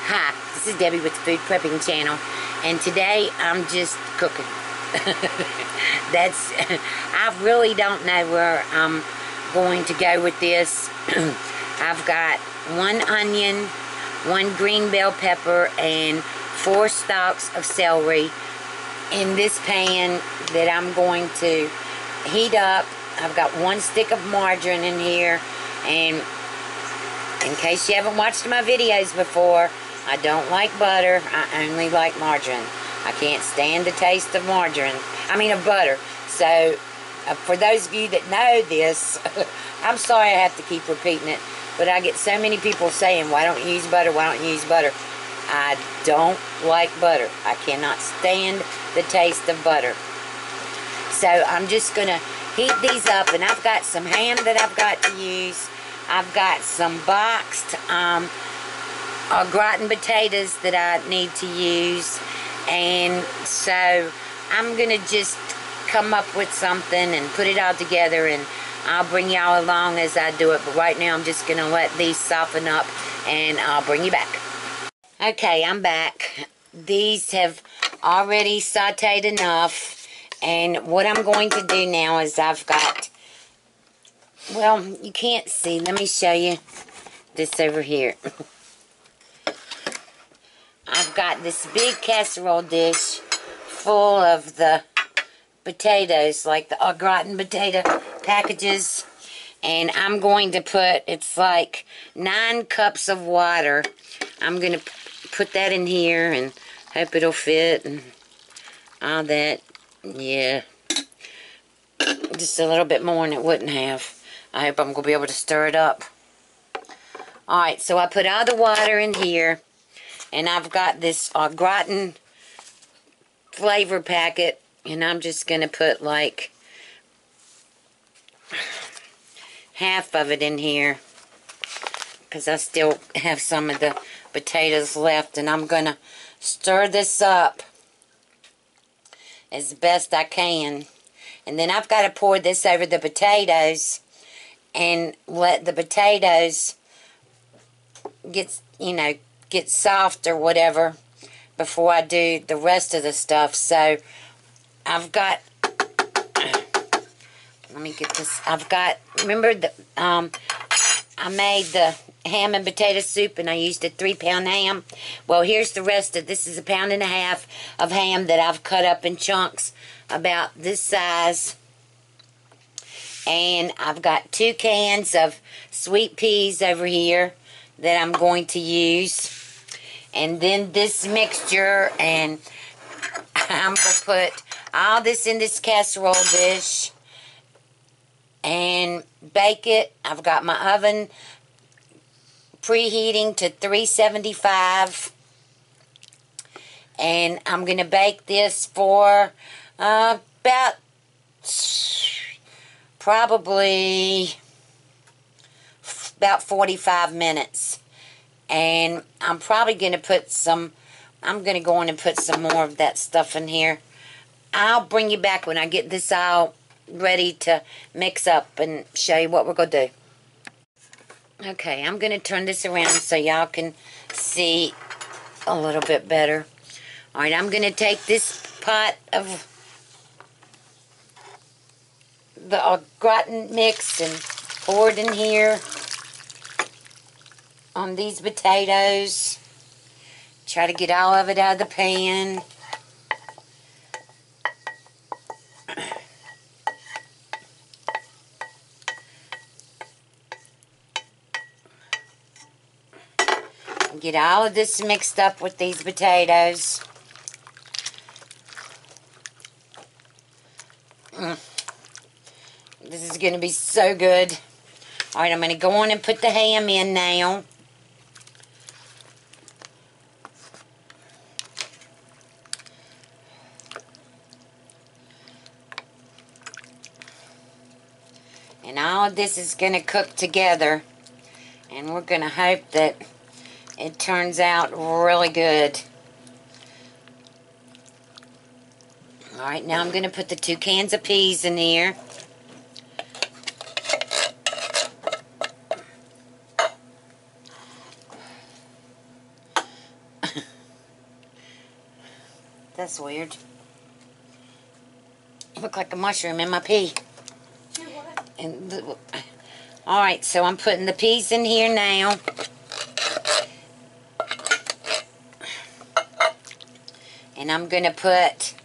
Hi, this is Debbie with the Food Prepping channel, and today I'm just cooking. I really don't know where I'm going to go with this. I've got 1 onion, 1 green bell pepper, and 4 stalks of celery in this pan that I'm going to heat up. I've got 1 stick of margarine in here, and in case you haven't watched my videos before, I don't like butter. I only like margarine. I can't stand the taste of of butter. So, for those of you that know this, I'm sorry I have to keep repeating it, but I get so many people saying, why don't you use butter, why don't you use butter? I don't like butter. I cannot stand the taste of butter. So, I'm just going to heat these up, and I've got some ham that I've got to use. I've got some boxed au gratin potatoes that I need to use, and so I'm gonna just come up with something and put it all together, and I'll bring y'all along as I do it. But right now I'm just gonna let these soften up, and I'll bring you back. Okay, I'm back. These have already sauteed enough, and what I'm going to do now is I've got, well, you can't see, let me show you this over here. I've got this big casserole dish full of the potatoes, like the au gratin potato packages, and I'm going to put, it's like 9 cups of water. I'm going to put that in here and hope it'll fit and all that. Yeah, just a little bit more than it wouldn't have. I hope I'm going to be able to stir it up. Alright, so I put all the water in here. And I've got this au gratin flavor packet, and I'm just going to put like half of it in here, because I still have some of the potatoes left, and I'm going to stir this up as best I can. And then I've got to pour this over the potatoes and let the potatoes get, get soft or whatever before I do the rest of the stuff. So I've got, let me get this, I've got, remember the I made the ham and potato soup, and I used a 3-pound ham. Well, here's the rest of this. Is 1.5 pounds of ham that I've cut up in chunks about this size. And I've got 2 cans of sweet peas over here that I'm going to use. And then this mixture, and I'm going to put all this in this casserole dish and bake it. I've got my oven preheating to 375, and I'm going to bake this for about probably about 45 minutes. And I'm probably going to put some, I'm going to go in and put some more of that stuff in here. I'll bring you back when I get this all ready to mix up and show you what we're going to do. Okay, I'm going to turn this around so y'all can see a little bit better. Alright, I'm going to take this pot of the au gratin mix and pour it in here on these potatoes. Try to get all of it out of the pan. Get all of this mixed up with these potatoes. This is going to be so good. Alright, I'm going to go on and put the ham in now. And all of this is going to cook together. And we're going to hope that it turns out really good. Alright, now I'm going to put the 2 cans of peas in here. That's weird. Look like a mushroom in my pea. And alright, so I'm putting the peas in here now. And I'm going to put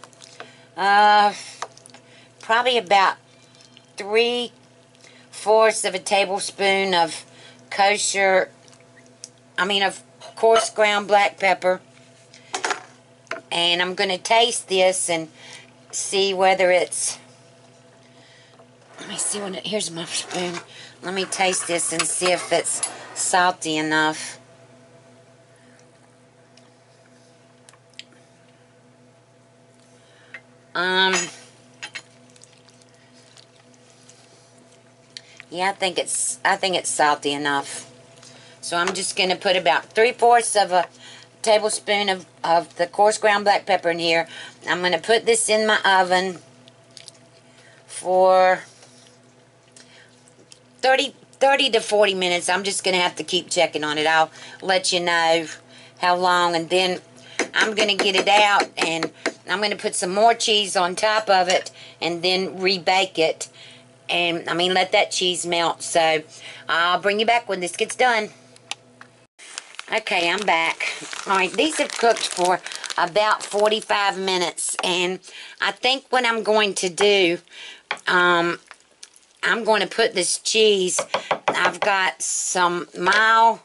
probably about 3/4 of a tablespoon of of coarse ground black pepper. And I'm going to taste this and see whether it's, let me see what here's my spoon. Let me taste this and see if it's salty enough. Yeah, I think it's salty enough. So I'm just going to put about 3/4 of a tablespoon of the coarse ground black pepper in here. I'm going to put this in my oven for 30 to 40 minutes. I'm just going to have to keep checking on it. I'll let you know how long, and then I'm going to get it out, and I'm going to put some more cheese on top of it, and then rebake it. And, let that cheese melt. So, I'll bring you back when this gets done. Okay, I'm back. Alright, these have cooked for about 45 minutes. And I think what I'm going to do, I'm going to put this cheese. I've got some mild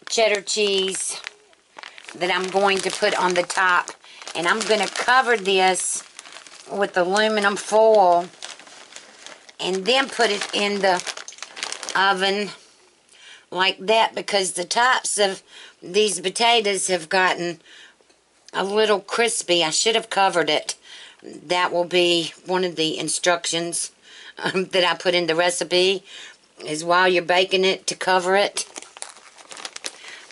cheddar cheese that I'm going to put on the top. And I'm going to cover this with aluminum foil and then put it in the oven like that, because the tops of these potatoes have gotten a little crispy. I should have covered it. That will be one of the instructions that I put in the recipe, is while you're baking it to cover it.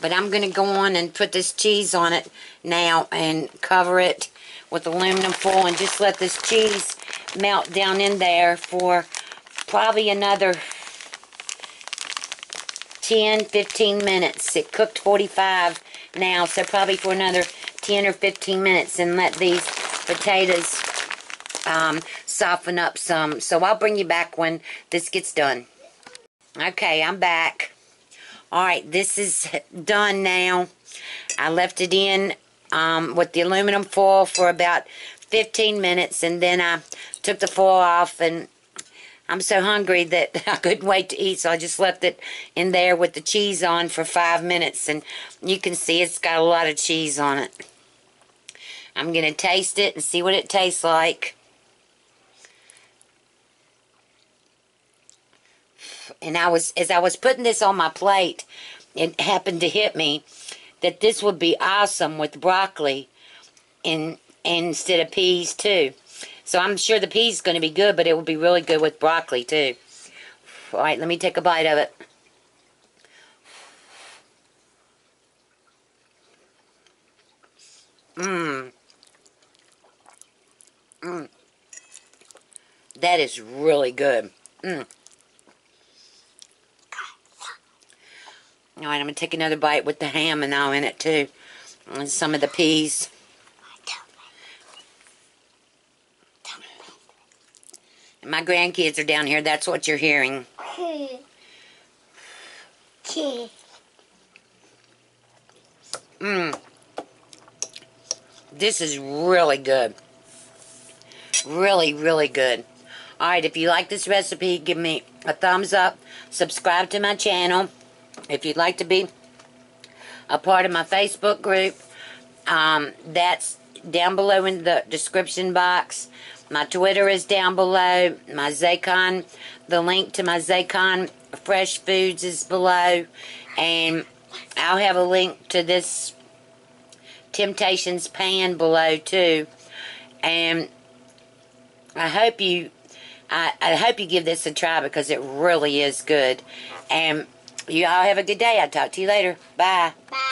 But I'm going to go on and put this cheese on it now and cover it with aluminum foil and just let this cheese melt down in there for probably another 10-15 minutes. It cooked 45 now, so probably for another 10 or 15 minutes, and let these potatoes soften up some. So I'll bring you back when this gets done. Okay, I'm back. Alright, this is done now. I left it in with the aluminum foil for about 15 minutes, and then I took the foil off, and I'm so hungry that I couldn't wait to eat, so I just left it in there with the cheese on for 5 minutes, and you can see it's got a lot of cheese on it. I'm going to taste it and see what it tastes like. And as I was putting this on my plate, it happened to hit me that this would be awesome with broccoli instead of peas too. So I'm sure the peas is going to be good, but it will be really good with broccoli too. Alright, let me take a bite of it. That is really good. Alright, I'm going to take another bite with the ham and all in it too. And some of the peas. And my grandkids are down here. That's what you're hearing. This is really good. Really, really good. Alright, if you like this recipe, give me a thumbs up. Subscribe to my channel. If you'd like to be a part of my Facebook group, that's down below in the description box. My Twitter is down below. My Zaycon, the link to my Zaycon Fresh Foods is below. And I'll have a link to this Temptations pan below too. And I hope you give this a try, because it really is good. And you all have a good day. I'll talk to you later. Bye. Bye.